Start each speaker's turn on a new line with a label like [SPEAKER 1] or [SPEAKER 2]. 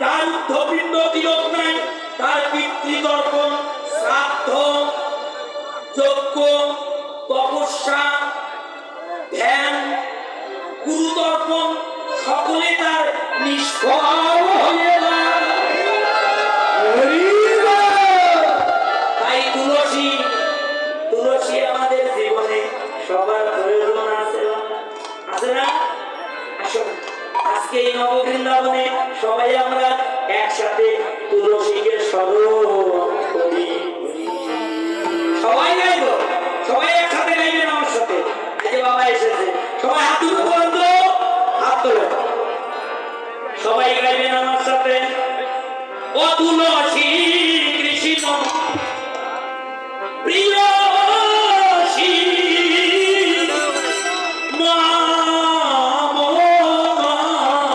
[SPEAKER 1] তার উদ্ধপিণ্ড তিলক নাই, তার পিতৃতর্পণ, শ্রাদ্ধ, যজ্ঞ, তপস্যা, ধ্যান, গুরুতর্পণ সকলে তার নিষ্ফল হয়ে যায়। তাই তুলসী তুলসী আমাদের জীবনে সবার প্রয়োজন আছে, আছে না? আসুন আজকে এই নববৃন্দাবনে সবাই আমরা একসাথে তুলসীকে স্মরণ করি। সবাই গাইব, সবাই একসাথে গাইবেন আমার সাথে। এই যে বাবা এসেছে, সবাই হাত তুলে বলুন তো, হাত তুলে সবাই গাইবেন আমার সাথে। ও তুলসী